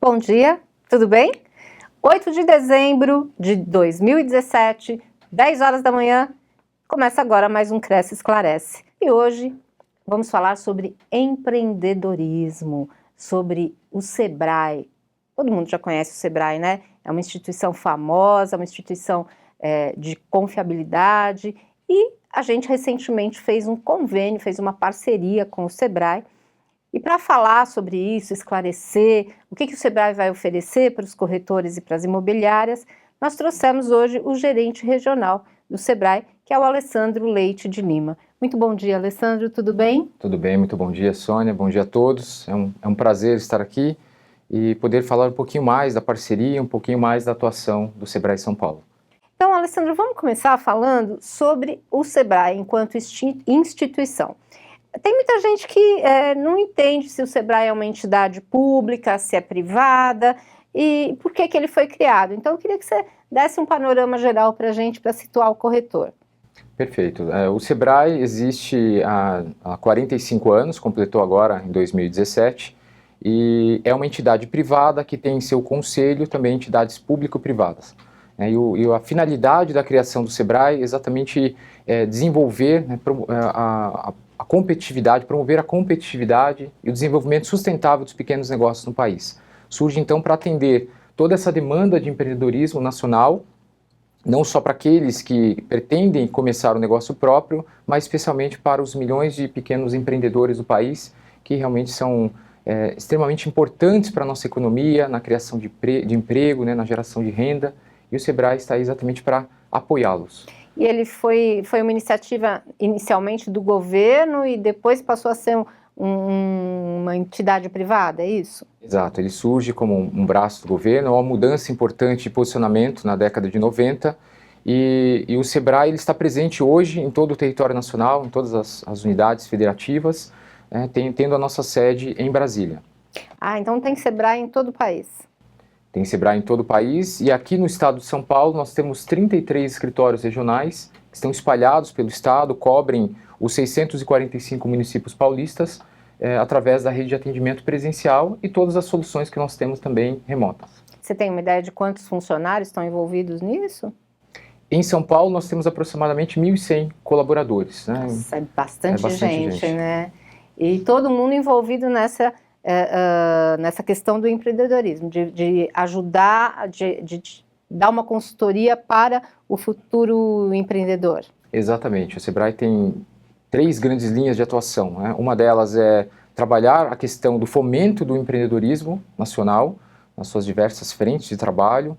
bom dia, tudo bem? 8 de dezembro de 2017, 10 horas da manhã, começa agora mais um Cresce Esclarece. E hoje vamos falar sobre empreendedorismo, sobre o Sebrae. Todo mundo já conhece o Sebrae, né? É uma instituição famosa, uma instituição de confiabilidade, e a gente recentemente fez um convênio, fez uma parceria com o Sebrae. E para falar sobre isso, esclarecer o que o Sebrae vai oferecer para os corretores e para as imobiliárias, nós trouxemos hoje o gerente regional do Sebrae, que é o Alessandro Leite de Lima. Muito bom dia, Alessandro, tudo bem? Tudo bem, muito bom dia, Sônia, bom dia a todos. É um prazer estar aqui e poder falar um pouquinho mais da parceria, um pouquinho mais da atuação do Sebrae São Paulo. Então, Alessandro, vamos começar falando sobre o Sebrae enquanto instituição. Tem muita gente que não entende se o Sebrae é uma entidade pública, se é privada e por que ele foi criado. Então, eu queria que você desse um panorama geral para a gente, para situar o corretor. Perfeito. O Sebrae existe há 45 anos, completou agora em 2017, e é uma entidade privada que tem em seu conselho também entidades público-privadas. E a finalidade da criação do Sebrae é exatamente desenvolver a competitividade, promover a competitividade e o desenvolvimento sustentável dos pequenos negócios no país. Surge então para atender toda essa demanda de empreendedorismo nacional, não só para aqueles que pretendem começar um negócio próprio, mas especialmente para os milhões de pequenos empreendedores do país, que realmente são extremamente importantes para a nossa economia, na criação de emprego, na geração de renda, e o Sebrae está aí exatamente para apoiá-los. E ele foi uma iniciativa inicialmente do governo e depois passou a ser uma entidade privada, é isso? Exato, ele surge como um braço do governo, uma mudança importante de posicionamento na década de 90, e o Sebrae ele está presente hoje em todo o território nacional, em todas as unidades federativas, tendo a nossa sede em Brasília. Ah, então tem Sebrae em todo o país? Tem Sebrae em todo o país, e aqui no estado de São Paulo nós temos 33 escritórios regionais que estão espalhados pelo estado, cobrem os 645 municípios paulistas através da rede de atendimento presencial e todas as soluções que nós temos também remotas. Você tem uma ideia de quantos funcionários estão envolvidos nisso? Em São Paulo nós temos aproximadamente 1.100 colaboradores. Nossa, é bastante gente, né? E todo mundo envolvido nessa questão do empreendedorismo, de ajudar, de dar uma consultoria para o futuro empreendedor. Exatamente, o Sebrae tem 3 grandes linhas de atuação. Uma delas é trabalhar a questão do fomento do empreendedorismo nacional, nas suas diversas frentes de trabalho,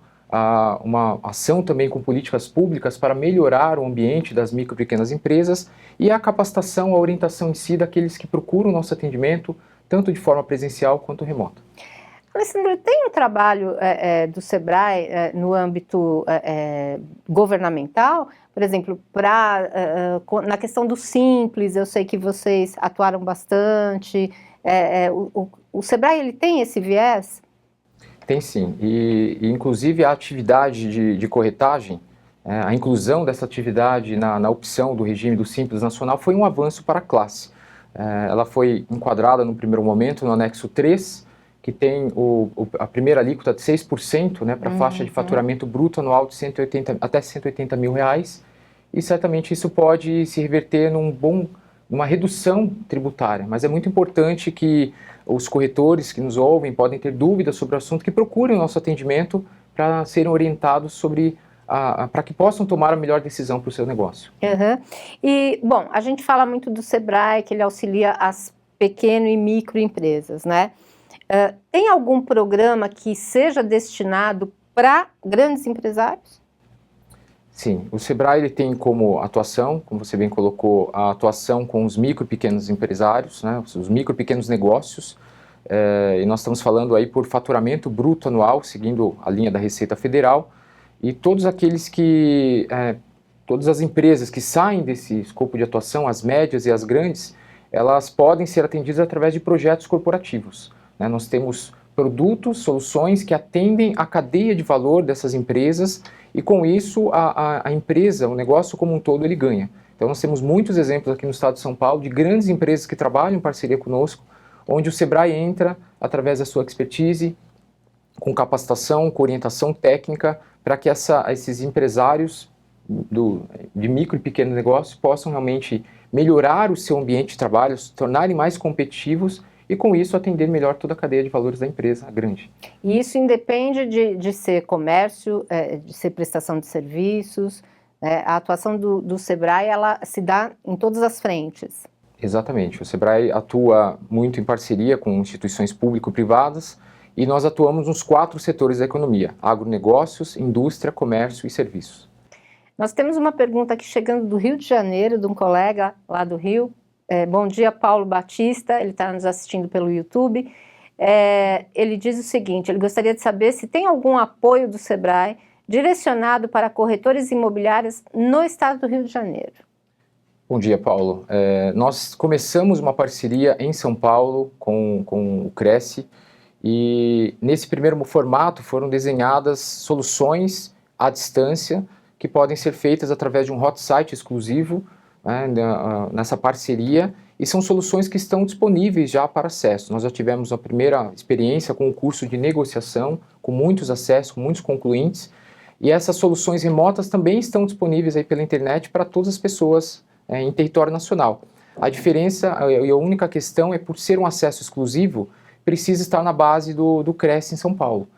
uma ação também com políticas públicas para melhorar o ambiente das micro e pequenas empresas e a capacitação, a orientação em si daqueles que procuram o nosso atendimento, tanto de forma presencial quanto remota. Alessandro, tem um trabalho do Sebrae no âmbito governamental, por exemplo, na questão do Simples, eu sei que vocês atuaram bastante, o Sebrae ele tem esse viés? Tem sim, e inclusive a atividade de corretagem, a inclusão dessa atividade na opção do regime do Simples Nacional foi um avanço para a classe. Ela foi enquadrada no primeiro momento no anexo 3, que tem a primeira alíquota de 6% para a faixa de faturamento bruto anual de até 180 mil reais, e certamente isso pode se reverter numa redução tributária, mas é muito importante que os corretores que nos ouvem podem ter dúvidas sobre o assunto, que procurem o nosso atendimento para serem orientados para que possam tomar a melhor decisão para o seu negócio. Uhum. E, bom, a gente fala muito do Sebrae, que ele auxilia as pequeno e microempresas, né? Tem algum programa que seja destinado para grandes empresários? Sim, o Sebrae ele tem como atuação, como você bem colocou, a atuação com os micro e pequenos empresários, os micro e pequenos negócios, e nós estamos falando aí por faturamento bruto anual, seguindo a linha da Receita Federal, e todos aqueles todas as empresas que saem desse escopo de atuação, as médias e as grandes, elas podem ser atendidas através de projetos corporativos. Nós temos produtos, soluções que atendem a cadeia de valor dessas empresas e com isso a empresa, o negócio como um todo, ele ganha. Então nós temos muitos exemplos aqui no estado de São Paulo de grandes empresas que trabalham em parceria conosco, onde o Sebrae entra através da sua expertise, com capacitação, com orientação técnica, para que esses empresários de micro e pequeno negócio possam realmente melhorar o seu ambiente de trabalho, se tornarem mais competitivos e, com isso, atender melhor toda a cadeia de valores da empresa grande. E isso independe de ser comércio, de ser prestação de serviços, a atuação do Sebrae, ela se dá em todas as frentes. Exatamente. O Sebrae atua muito em parceria com instituições público-privadas e nós atuamos nos 4 setores da economia: agronegócios, indústria, comércio e serviços. Nós temos uma pergunta aqui chegando do Rio de Janeiro, de um colega lá do Rio. Bom dia, Paulo Batista, ele está nos assistindo pelo YouTube. Ele diz o seguinte: ele gostaria de saber se tem algum apoio do Sebrae direcionado para corretores imobiliários no estado do Rio de Janeiro. Bom dia, Paulo. Nós começamos uma parceria em São Paulo com o Cresce e nesse primeiro formato foram desenhadas soluções à distância que podem ser feitas através de um hot site exclusivo, nessa parceria, e são soluções que estão disponíveis já para acesso. Nós já tivemos a primeira experiência com o curso de negociação, com muitos acessos, com muitos concluintes, e essas soluções remotas também estão disponíveis aí pela internet para todas as pessoas em território nacional. A diferença e a única questão é, por ser um acesso exclusivo, precisa estar na base do Cresce em São Paulo.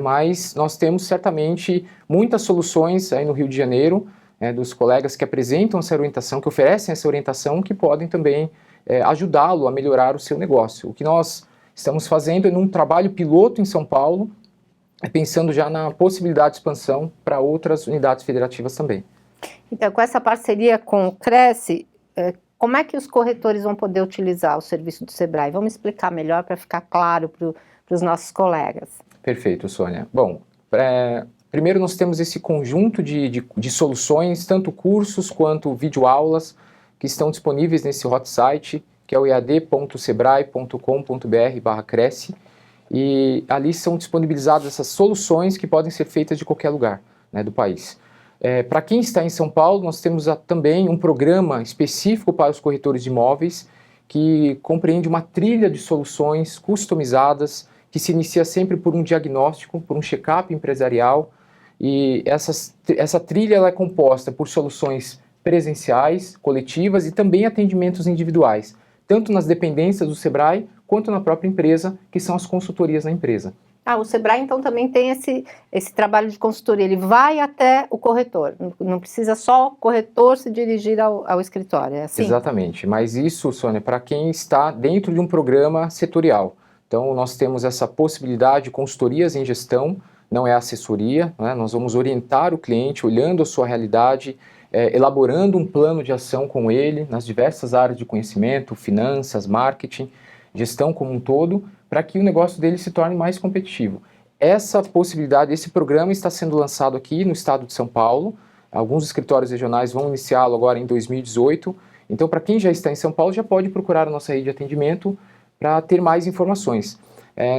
Mas nós temos certamente muitas soluções aí no Rio de Janeiro, dos colegas que apresentam essa orientação, que oferecem essa orientação, que podem também ajudá-lo a melhorar o seu negócio. O que nós estamos fazendo é num trabalho piloto em São Paulo, pensando já na possibilidade de expansão para outras unidades federativas também. Então, com essa parceria com o Cresce, como é que os corretores vão poder utilizar o serviço do Sebrae? Vamos explicar melhor para ficar claro para os nossos colegas. Perfeito, Sônia. Bom, primeiro nós temos esse conjunto de soluções, tanto cursos quanto videoaulas, que estão disponíveis nesse hot site, que é o ead.sebrae.com.br/cresce, e ali são disponibilizadas essas soluções que podem ser feitas de qualquer lugar, do país. Para quem está em São Paulo, nós temos também um programa específico para os corretores de imóveis, que compreende uma trilha de soluções customizadas, que se inicia sempre por um diagnóstico, por um check-up empresarial, e essa trilha ela é composta por soluções presenciais, coletivas e também atendimentos individuais, tanto nas dependências do Sebrae quanto na própria empresa, que são as consultorias na empresa. O Sebrae então também tem esse trabalho de consultoria, ele vai até o corretor, não precisa só o corretor se dirigir ao escritório, é assim? Exatamente, mas isso, Sônia, para quem está dentro de um programa setorial. Então, nós temos essa possibilidade de consultorias em gestão, não é assessoria, nós vamos orientar o cliente olhando a sua realidade, elaborando um plano de ação com ele nas diversas áreas de conhecimento, finanças, marketing, gestão como um todo, para que o negócio dele se torne mais competitivo. Essa possibilidade, esse programa está sendo lançado aqui no estado de São Paulo, alguns escritórios regionais vão iniciá-lo agora em 2018, então para quem já está em São Paulo já pode procurar a nossa rede de atendimento para ter mais informações.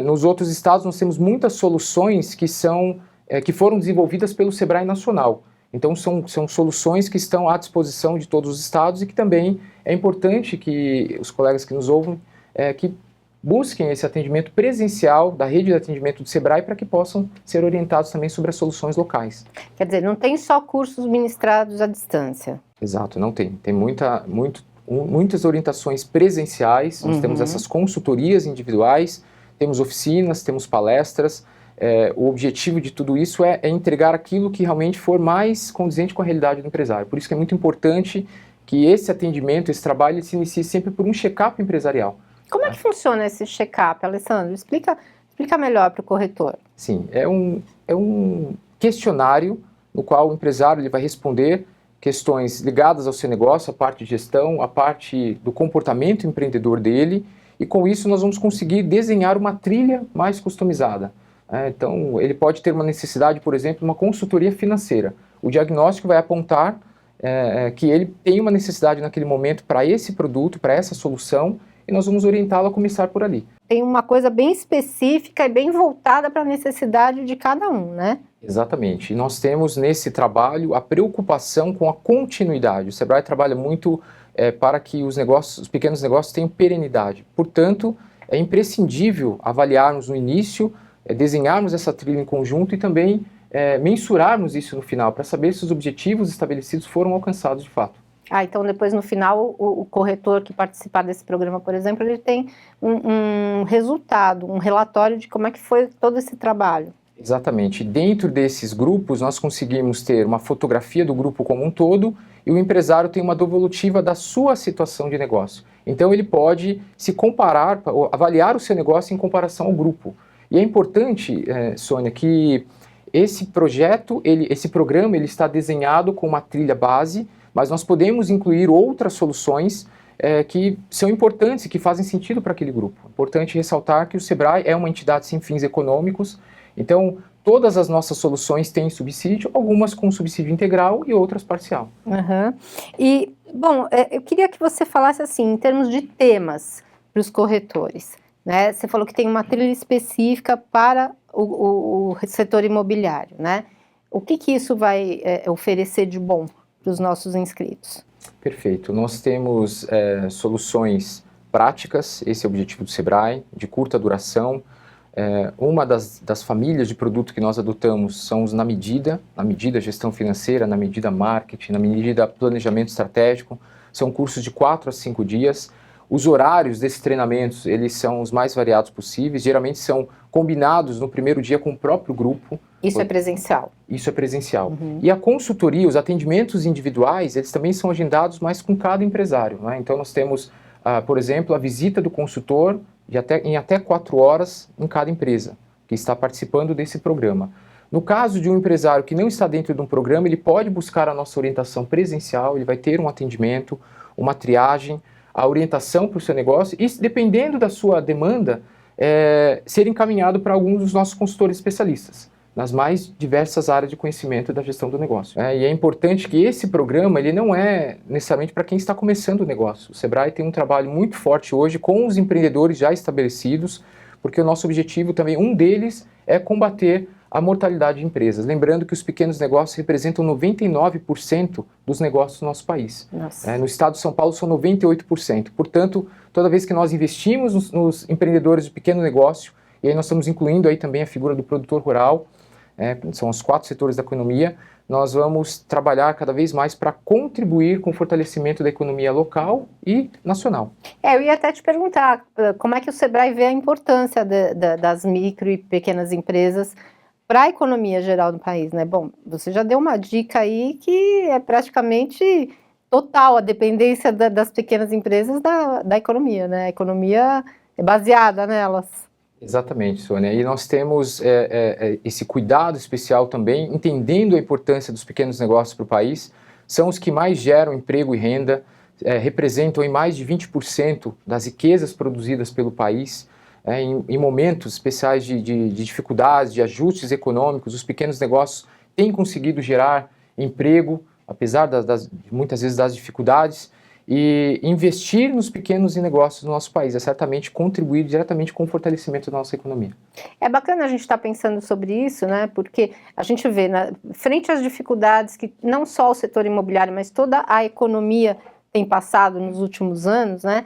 Nos outros estados nós temos muitas soluções que foram desenvolvidas pelo Sebrae Nacional. Então são soluções que estão à disposição de todos os estados e que também é importante que os colegas que nos ouvem que busquem esse atendimento presencial da rede de atendimento do Sebrae para que possam ser orientados também sobre as soluções locais. Quer dizer, não tem só cursos ministrados à distância. Exato, não tem. Tem muitas orientações presenciais, nós temos essas consultorias individuais, temos oficinas, temos palestras. O objetivo de tudo isso é entregar aquilo que realmente for mais condizente com a realidade do empresário. Por isso que é muito importante que esse atendimento, esse trabalho, se inicie sempre por um check-up empresarial. Como é que funciona esse check-up, Alessandro? Explica melhor para o corretor. Sim, é um questionário no qual o empresário ele vai responder questões ligadas ao seu negócio, a parte de gestão, a parte do comportamento empreendedor dele, e com isso nós vamos conseguir desenhar uma trilha mais customizada. Então, ele pode ter uma necessidade, por exemplo, de uma consultoria financeira. O diagnóstico vai apontar que ele tem uma necessidade naquele momento para esse produto, para essa solução, e nós vamos orientá-lo a começar por ali. Tem uma coisa bem específica e bem voltada para a necessidade de cada um, né? Exatamente. E nós temos nesse trabalho a preocupação com a continuidade. O Sebrae trabalha muito para que os pequenos negócios tenham perenidade. Portanto, é imprescindível avaliarmos no início desenharmos essa trilha em conjunto e também mensurarmos isso no final, para saber se os objetivos estabelecidos foram alcançados de fato. Então depois no final o corretor que participar desse programa, por exemplo, ele tem um resultado, um relatório de como é que foi todo esse trabalho. Exatamente. Dentro desses grupos, nós conseguimos ter uma fotografia do grupo como um todo e o empresário tem uma devolutiva da sua situação de negócio. Então, ele pode se comparar, avaliar o seu negócio em comparação ao grupo. E é importante, Sônia, que esse projeto, esse programa, ele está desenhado com uma trilha base, mas nós podemos incluir outras soluções que são importantes e que fazem sentido para aquele grupo. É importante ressaltar que o Sebrae é uma entidade sem fins econômicos. Então, todas as nossas soluções têm subsídio, algumas com subsídio integral e outras parcial. Uhum. E, bom, eu queria que você falasse assim, em termos de temas para os corretores, né? Você falou que tem uma trilha específica para o setor imobiliário, né? O que isso vai oferecer de bom para os nossos inscritos? Perfeito. Nós temos soluções práticas, esse é o objetivo do Sebrae, de curta duração. Uma das famílias de produto que nós adotamos são os na medida gestão financeira, na medida marketing, na medida planejamento estratégico. São cursos de 4 a 5 dias. Os horários desses treinamentos, eles são os mais variados possíveis, geralmente são combinados no primeiro dia com o próprio grupo. Isso é presencial? Isso é presencial. E a consultoria, os atendimentos individuais, eles também são agendados mais com cada empresário, né? Então nós temos, por exemplo, a visita do consultor em até 4 horas em cada empresa que está participando desse programa. No caso de um empresário que não está dentro de um programa, ele pode buscar a nossa orientação presencial, ele vai ter um atendimento, uma triagem, a orientação para o seu negócio e, dependendo da sua demanda, ser encaminhado para alguns dos nossos consultores especialistas, nas mais diversas áreas de conhecimento da gestão do negócio. E é importante que esse programa, ele não é necessariamente para quem está começando o negócio. O Sebrae tem um trabalho muito forte hoje com os empreendedores já estabelecidos, porque o nosso objetivo também, um deles, é combater a mortalidade de empresas. Lembrando que os pequenos negócios representam 99% dos negócios do nosso país. No estado de São Paulo são 98%. Portanto, toda vez que nós investimos nos empreendedores de pequeno negócio, e aí nós estamos incluindo aí também a figura do produtor rural, são os 4 setores da economia, nós vamos trabalhar cada vez mais para contribuir com o fortalecimento da economia local e nacional. Eu ia até te perguntar, como é que o Sebrae vê a importância das micro e pequenas empresas para a economia geral do país, né? Bom, você já deu uma dica aí que é praticamente total a dependência das pequenas empresas da economia, né? A economia é baseada nelas. Exatamente, Sônia. E nós temos esse cuidado especial também, entendendo a importância dos pequenos negócios para o país. São os que mais geram emprego e renda, representam em mais de 20% das riquezas produzidas pelo país. Em momentos especiais de dificuldades, de ajustes econômicos, os pequenos negócios têm conseguido gerar emprego, apesar muitas vezes das dificuldades. E investir nos pequenos negócios do nosso país é certamente contribuir diretamente com o fortalecimento da nossa economia. É bacana a gente estar pensando sobre isso, né? Porque a gente vê, frente às dificuldades que não só o setor imobiliário, mas toda a economia tem passado nos últimos anos, né?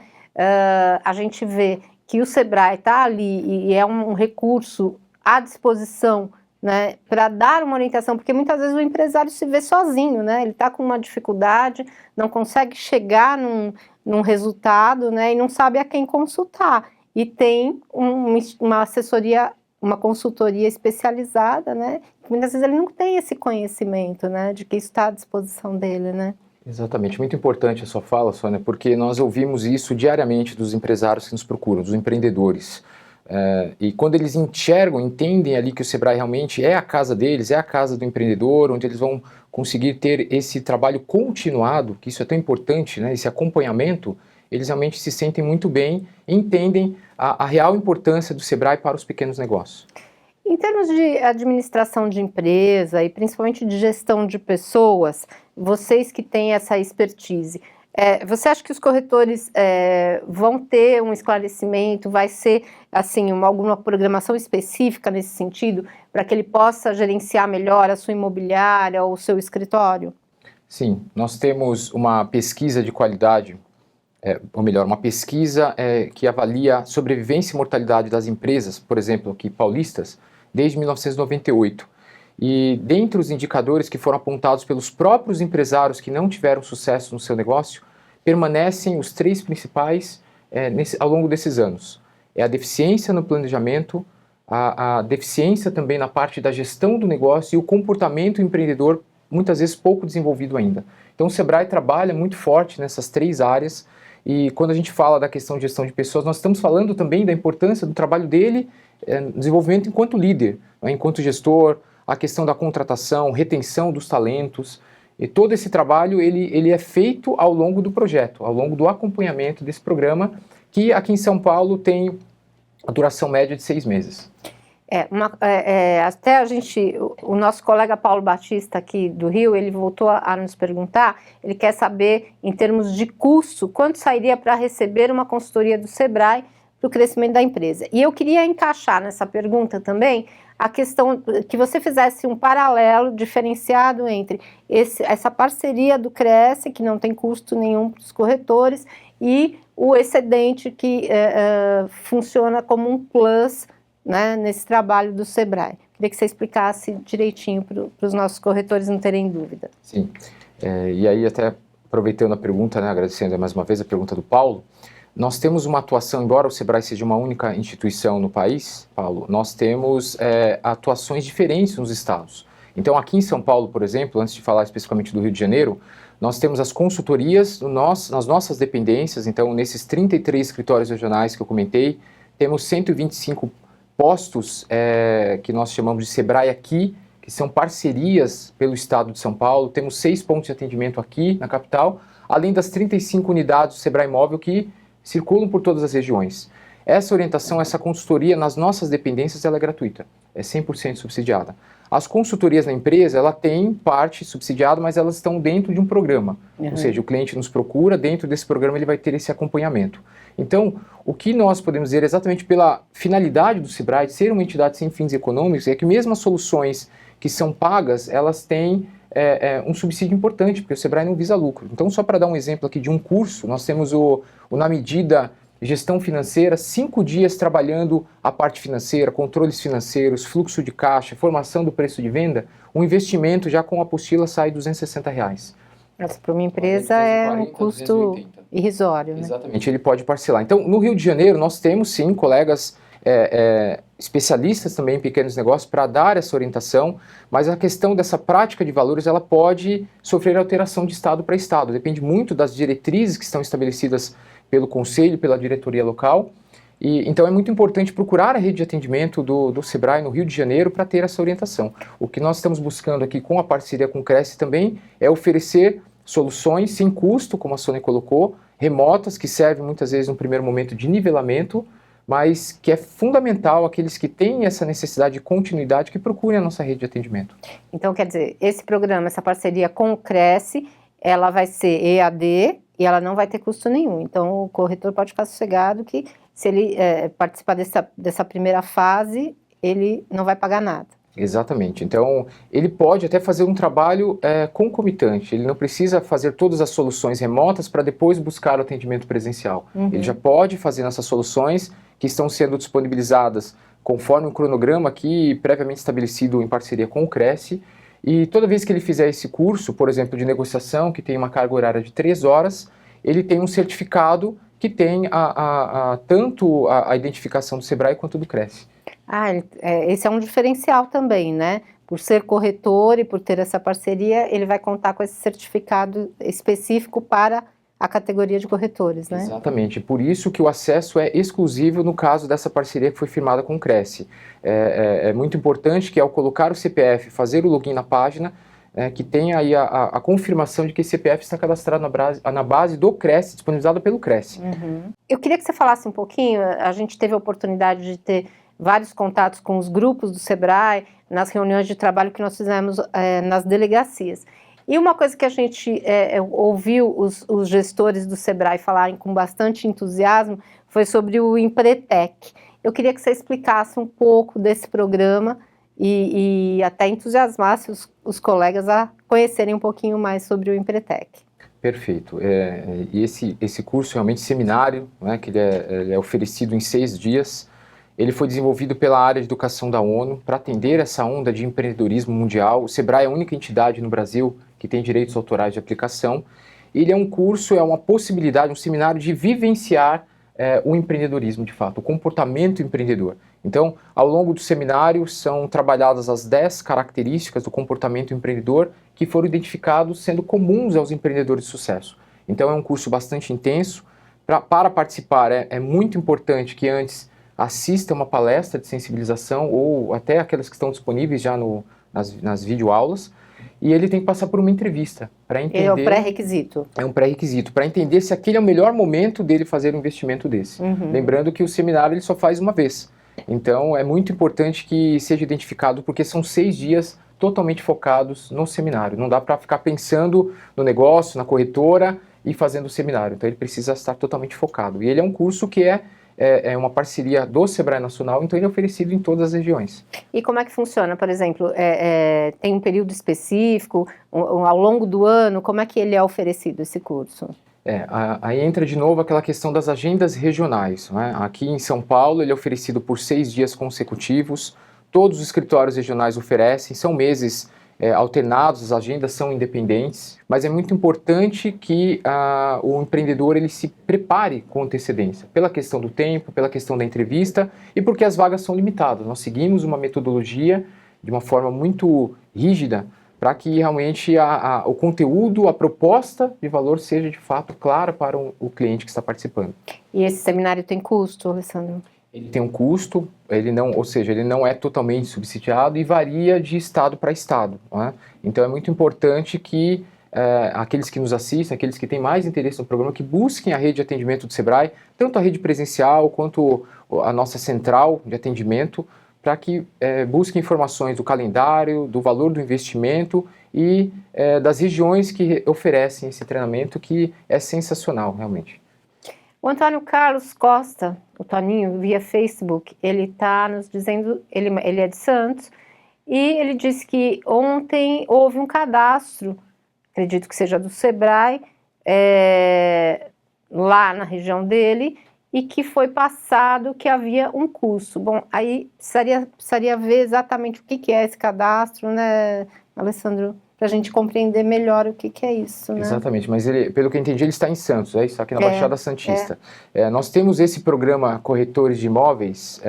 A gente vê que o Sebrae está ali e é um recurso à disposição, né, para dar uma orientação, porque muitas vezes o empresário se vê sozinho, né, ele está com uma dificuldade, não consegue chegar num resultado, né, e não sabe a quem consultar, e tem uma assessoria, uma consultoria especializada, né, muitas vezes ele não tem esse conhecimento, né, de que isso está à disposição dele, né. Exatamente, muito importante a sua fala, Sônia, porque nós ouvimos isso diariamente dos empresários que nos procuram, dos empreendedores. E quando eles entendem ali que o Sebrae realmente é a casa deles, é a casa do empreendedor, onde eles vão conseguir ter esse trabalho continuado, que isso é tão importante, né, esse acompanhamento, eles realmente se sentem muito bem e entendem a real importância do Sebrae para os pequenos negócios. Em termos de administração de empresa e principalmente de gestão de pessoas, vocês que têm essa expertise, você acha que os corretores vão ter um esclarecimento, vai ser assim, alguma programação específica nesse sentido, para que ele possa gerenciar melhor a sua imobiliária ou o seu escritório? Sim, nós temos uma pesquisa de qualidade ou melhor, uma pesquisa que avalia a sobrevivência e mortalidade das empresas, por exemplo, aqui paulistas, desde 1998. E dentre os indicadores que foram apontados pelos próprios empresários que não tiveram sucesso no seu negócio, permanecem os 3 principais ao longo desses anos. É a deficiência no planejamento, a deficiência também na parte da gestão do negócio e o comportamento empreendedor, muitas vezes pouco desenvolvido ainda. Então o Sebrae trabalha muito forte nessas 3 áreas e quando a gente fala da questão de gestão de pessoas, nós estamos falando também da importância do trabalho dele no desenvolvimento enquanto líder, enquanto gestor, a questão da contratação, retenção dos talentos, e todo esse trabalho ele é feito ao longo do projeto, ao longo do acompanhamento desse programa, que aqui em São Paulo tem a duração média de 6 meses. Até o nosso colega Paulo Batista aqui do Rio, ele voltou a nos perguntar, ele quer saber, em termos de custo, quanto sairia para receber uma consultoria do Sebrae para o crescimento da empresa. E eu queria encaixar nessa pergunta também a questão que você fizesse um paralelo diferenciado entre essa parceria do Cresce, que não tem custo nenhum para os corretores, e o excedente que funciona como um plus, né, nesse trabalho do Sebrae. Queria que você explicasse direitinho para os nossos corretores não terem dúvida. Sim, e aí até aproveitando a pergunta, né, agradecendo mais uma vez a pergunta do Paulo, nós temos uma atuação, embora o Sebrae seja uma única instituição no país, Paulo, nós temos atuações diferentes nos estados. Então aqui em São Paulo, por exemplo, antes de falar especificamente do Rio de Janeiro, nós temos as consultorias nas nossas dependências, então nesses 33 escritórios regionais que eu comentei, temos 125 postos que nós chamamos de Sebrae Aqui, que são parcerias pelo estado de São Paulo, temos 6 pontos de atendimento aqui na capital, além das 35 unidades do Sebrae Móvel que circulam por todas as regiões. Essa orientação, essa consultoria nas nossas dependências, ela é gratuita, é 100% subsidiada. As consultorias na empresa, ela tem parte subsidiada, mas elas estão dentro de um programa. Ou seja, o cliente nos procura, dentro desse programa ele vai ter esse acompanhamento. Então, o que nós podemos dizer exatamente pela finalidade do Sebrae de ser uma entidade sem fins econômicos é que mesmo as soluções que são pagas, elas têm um subsídio importante, porque o Sebrae não visa lucro. Então, só para dar um exemplo aqui de um curso, nós temos o Na Medida Gestão Financeira, 5 dias trabalhando a parte financeira, controles financeiros, fluxo de caixa, formação do preço de venda, um investimento já com a apostila sai R$260. Mas para uma empresa é um custo 280. Irrisório, né? Exatamente, ele pode parcelar. Então, no Rio de Janeiro, nós temos sim colegas especialistas também em pequenos negócios para dar essa orientação, mas a questão dessa prática de valores, ela pode sofrer alteração de estado para estado, depende muito das diretrizes que estão estabelecidas pelo conselho, pela diretoria local, e então é muito importante procurar a rede de atendimento do Sebrae no Rio de Janeiro para ter essa orientação. O que nós estamos buscando aqui com a parceria com o Cresce também é oferecer soluções sem custo, como a Sônia colocou, remotas, que servem muitas vezes no primeiro momento de nivelamento, mas que é fundamental aqueles que têm essa necessidade de continuidade que procurem a nossa rede de atendimento. Então, quer dizer, esse programa, essa parceria com o Cresce, ela vai ser EAD e ela não vai ter custo nenhum. Então, o corretor pode ficar sossegado que se ele participar dessa primeira fase, ele não vai pagar nada. Exatamente. Então, ele pode até fazer um trabalho concomitante. Ele não precisa fazer todas as soluções remotas para depois buscar o atendimento presencial. Ele já pode fazer essas soluções que estão sendo disponibilizadas conforme um cronograma aqui previamente estabelecido em parceria com o Cresce. E toda vez que ele fizer esse curso, por exemplo, de negociação, que tem uma carga horária de 3 horas, ele tem um certificado que tem tanto a identificação do Sebrae quanto do Cresce. Esse é um diferencial também, né? Por ser corretor e por ter essa parceria, ele vai contar com esse certificado específico para a categoria de corretores, né? Exatamente, por isso que o acesso é exclusivo no caso dessa parceria que foi firmada com o Cresce. É muito importante que ao colocar o CPF, fazer o login na página, que tenha aí a confirmação de que esse CPF está cadastrado na base do Cresce, disponibilizada pelo Cresce. Eu queria que você falasse um pouquinho, a gente teve a oportunidade de ter vários contatos com os grupos do Sebrae, nas reuniões de trabalho que nós fizemos nas delegacias. E uma coisa que a gente ouviu os gestores do Sebrae falarem com bastante entusiasmo foi sobre o Empretec. Eu queria que você explicasse um pouco desse programa e até entusiasmasse os colegas a conhecerem um pouquinho mais sobre o Empretec. Perfeito. E esse curso, realmente, seminário, né, que ele é oferecido em 6 dias, ele foi desenvolvido pela área de educação da ONU para atender essa onda de empreendedorismo mundial. O Sebrae é a única entidade no Brasil que tem direitos autorais de aplicação. Ele é um curso, é uma possibilidade, um seminário de vivenciar o empreendedorismo, de fato, o comportamento empreendedor. Então, ao longo do seminário, são trabalhadas as 10 características do comportamento empreendedor que foram identificados sendo comuns aos empreendedores de sucesso. Então, é um curso bastante intenso. Para participar, é muito importante que antes assista uma palestra de sensibilização ou até aquelas que estão disponíveis já nas videoaulas, e ele tem que passar por uma entrevista para entender... É o pré-requisito. É um pré-requisito, para entender se aquele é o melhor momento dele fazer um investimento desse. Lembrando que o seminário ele só faz uma vez. Então, é muito importante que seja identificado, porque são 6 dias totalmente focados no seminário. Não dá para ficar pensando no negócio, na corretora e fazendo o seminário. Então, ele precisa estar totalmente focado. E ele é um curso que é uma parceria do Sebrae Nacional, então ele é oferecido em todas as regiões. E como é que funciona? Por exemplo, tem um período específico, ao longo do ano, como é que ele é oferecido, esse curso? Aí entra de novo aquela questão das agendas regionais, né? Aqui em São Paulo ele é oferecido por 6 dias consecutivos, todos os escritórios regionais oferecem, são meses alternados, as agendas são independentes, mas é muito importante que o empreendedor ele se prepare com antecedência, pela questão do tempo, pela questão da entrevista e porque as vagas são limitadas. Nós seguimos uma metodologia de uma forma muito rígida para que realmente o conteúdo, a proposta de valor seja de fato clara para o cliente que está participando. E esse seminário tem custo, Alessandro? Ele tem um custo, ele não é totalmente subsidiado e varia de estado para estado, né? Então é muito importante que aqueles que nos assistem, aqueles que têm mais interesse no programa, que busquem a rede de atendimento do Sebrae, tanto a rede presencial quanto a nossa central de atendimento, para que busquem informações do calendário, do valor do investimento e das regiões que oferecem esse treinamento, que é sensacional, realmente. O Antônio Carlos Costa, o Toninho, via Facebook, ele está nos dizendo, ele é de Santos, e ele disse que ontem houve um cadastro, acredito que seja do Sebrae, lá na região dele, e que foi passado que havia um curso. Bom, aí precisaria ver exatamente o que é esse cadastro, né, Alessandro? Para a gente compreender melhor o que é isso, né? Exatamente, mas ele, pelo que eu entendi, ele está em Santos, isso aqui na Baixada Santista. Nós temos esse programa Corretores de Imóveis,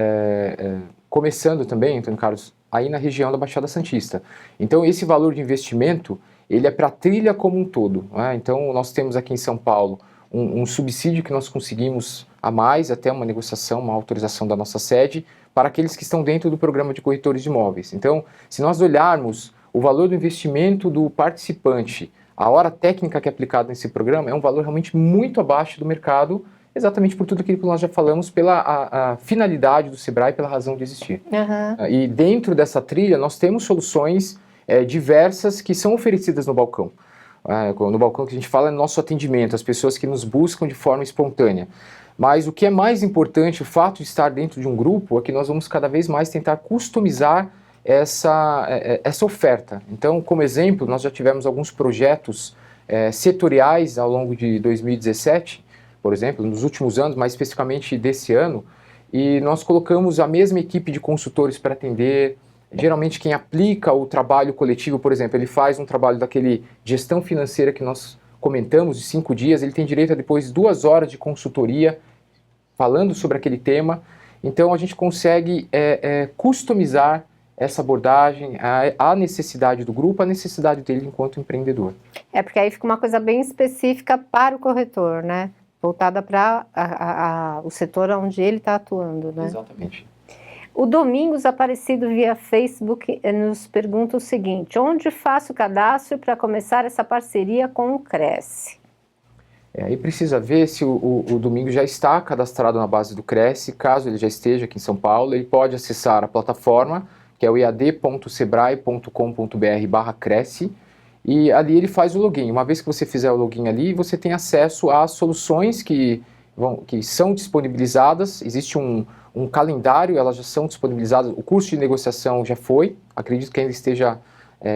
começando também, Antônio Carlos, aí na região da Baixada Santista. Então, esse valor de investimento, ele é para a trilha como um todo, né? Então, nós temos aqui em São Paulo um subsídio que nós conseguimos a mais, até uma negociação, uma autorização da nossa sede, para aqueles que estão dentro do programa de Corretores de Imóveis. Então, se nós olharmos o valor do investimento do participante, a hora técnica que é aplicada nesse programa, é um valor realmente muito abaixo do mercado, exatamente por tudo aquilo que nós já falamos, pela a finalidade do Sebrae, pela razão de existir. E dentro dessa trilha, nós temos soluções diversas que são oferecidas no balcão. No balcão que a gente fala é nosso atendimento, as pessoas que nos buscam de forma espontânea. Mas o que é mais importante, o fato de estar dentro de um grupo, é que nós vamos cada vez mais tentar customizar essa oferta. Então, como exemplo, nós já tivemos alguns projetos setoriais ao longo de 2017, por exemplo, nos últimos anos, mais especificamente desse ano, e nós colocamos a mesma equipe de consultores para atender. Geralmente quem aplica o trabalho coletivo, por exemplo, ele faz um trabalho daquele gestão financeira que nós comentamos de 5 dias, ele tem direito a depois 2 horas de consultoria falando sobre aquele tema. Então a gente consegue customizar essa abordagem, a necessidade do grupo, a necessidade dele enquanto empreendedor. Porque aí fica uma coisa bem específica para o corretor, né? Voltada para o setor onde ele está atuando, né? Exatamente. O Domingos Aparecido via Facebook nos pergunta o seguinte: onde faço o cadastro para começar essa parceria com o Cresce? Aí precisa ver se o Domingos já está cadastrado na base do Cresce. Caso ele já esteja aqui em São Paulo, ele pode acessar a plataforma, que é o ead.sebrae.com.br/Cresce, e ali ele faz o login. Uma vez que você fizer o login ali, você tem acesso às soluções que são disponibilizadas. Existe um calendário, elas já são disponibilizadas. O curso de negociação já foi, acredito que ainda esteja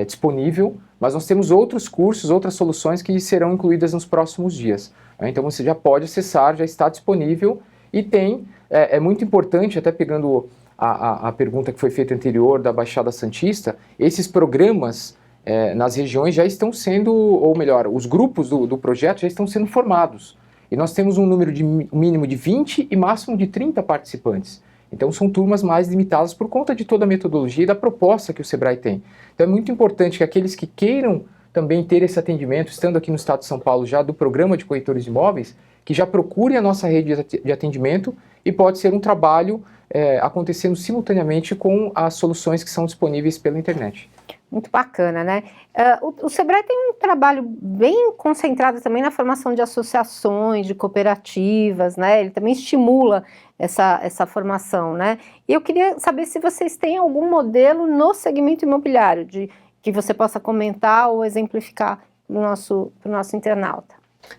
disponível, mas nós temos outros cursos, outras soluções que serão incluídas nos próximos dias. Então você já pode acessar, já está disponível e tem, é muito importante, até pegando a pergunta que foi feita anterior da Baixada Santista, esses programas nas regiões já estão sendo, ou melhor, os grupos do projeto já estão sendo formados. E nós temos um número mínimo de 20 e máximo de 30 participantes. Então são turmas mais limitadas por conta de toda a metodologia e da proposta que o Sebrae tem. Então é muito importante que aqueles que queiram também ter esse atendimento, estando aqui no estado de São Paulo já do programa de corretores de imóveis, que já procurem a nossa rede de atendimento e pode ser um trabalho acontecendo simultaneamente com as soluções que são disponíveis pela internet. Muito bacana, né? O Sebrae tem um trabalho bem concentrado também na formação de associações, de cooperativas, né? Ele também estimula essa formação, né? E eu queria saber se vocês têm algum modelo no segmento imobiliário, que você possa comentar ou exemplificar para o nosso internauta.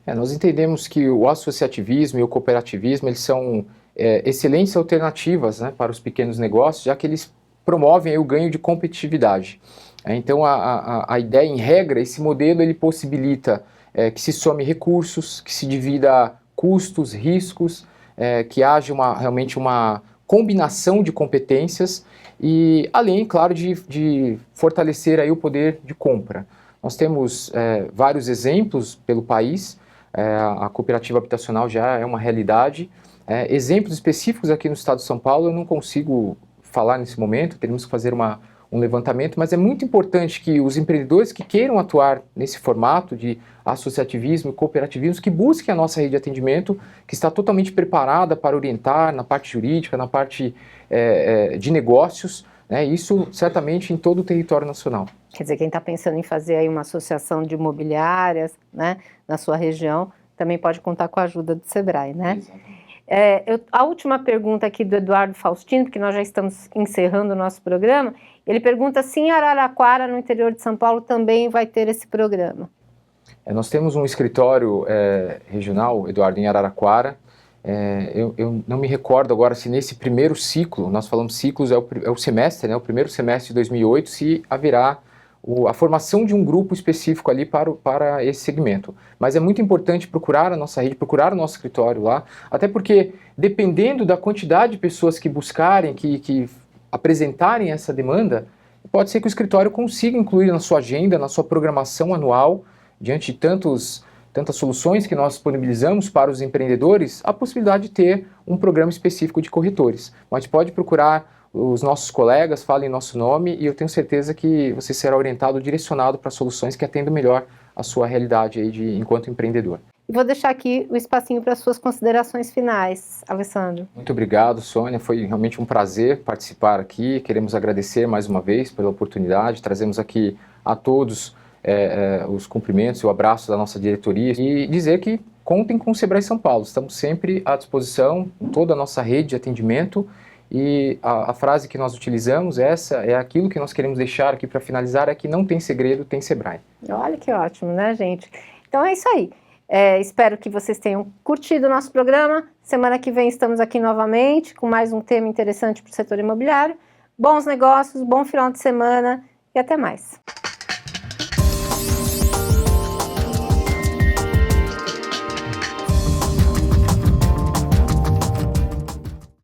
Nós entendemos que o associativismo e o cooperativismo, eles são excelentes alternativas, né, para os pequenos negócios, já que eles promovem aí o ganho de competitividade. Então, a ideia, em regra, esse modelo ele possibilita que se some recursos, que se divida custos, riscos, que haja realmente uma combinação de competências e, além, claro, de fortalecer aí o poder de compra. Nós temos vários exemplos pelo país, a cooperativa habitacional já é uma realidade. Exemplos específicos aqui no estado de São Paulo eu não consigo falar nesse momento, teremos que fazer um levantamento, mas é muito importante que os empreendedores que queiram atuar nesse formato de associativismo e cooperativismo, que busquem a nossa rede de atendimento, que está totalmente preparada para orientar na parte jurídica, na parte de negócios, né, isso certamente em todo o território nacional. Quer dizer, quem está pensando em fazer aí uma associação de imobiliárias, né, na sua região, também pode contar com a ajuda do Sebrae, né? Exatamente. A última pergunta aqui do Eduardo Faustino, porque nós já estamos encerrando o nosso programa, ele pergunta se em Araraquara, no interior de São Paulo, também vai ter esse programa. Nós temos um escritório regional, Eduardo, em Araraquara. Eu não me recordo agora se nesse primeiro ciclo, nós falamos ciclos, é o semestre, né, o primeiro semestre de 2008, se haverá a formação de um grupo específico ali para esse segmento. Mas é muito importante procurar a nossa rede, procurar o nosso escritório lá, até porque dependendo da quantidade de pessoas que buscarem, que apresentarem essa demanda, pode ser que o escritório consiga incluir na sua agenda, na sua programação anual, diante de tantas soluções que nós disponibilizamos para os empreendedores, a possibilidade de ter um programa específico de corretores. Mas pode procurar os nossos colegas, falem nosso nome e eu tenho certeza que você será orientado, direcionado para soluções que atendam melhor a sua realidade aí enquanto empreendedor. Vou deixar aqui o espacinho para as suas considerações finais, Alessandro. Muito obrigado, Sônia. Foi realmente um prazer participar aqui. Queremos agradecer mais uma vez pela oportunidade. Trazemos aqui a todos os cumprimentos e o abraço da nossa diretoria e dizer que contem com o Sebrae São Paulo. Estamos sempre à disposição, com toda a nossa rede de atendimento. E a frase que nós utilizamos, essa é aquilo que nós queremos deixar aqui para finalizar, é que não tem segredo, tem Sebrae. Olha que ótimo, né, gente? Então é isso aí. Espero que vocês tenham curtido o nosso programa. Semana que vem estamos aqui novamente com mais um tema interessante para o setor imobiliário. Bons negócios, bom final de semana e até mais.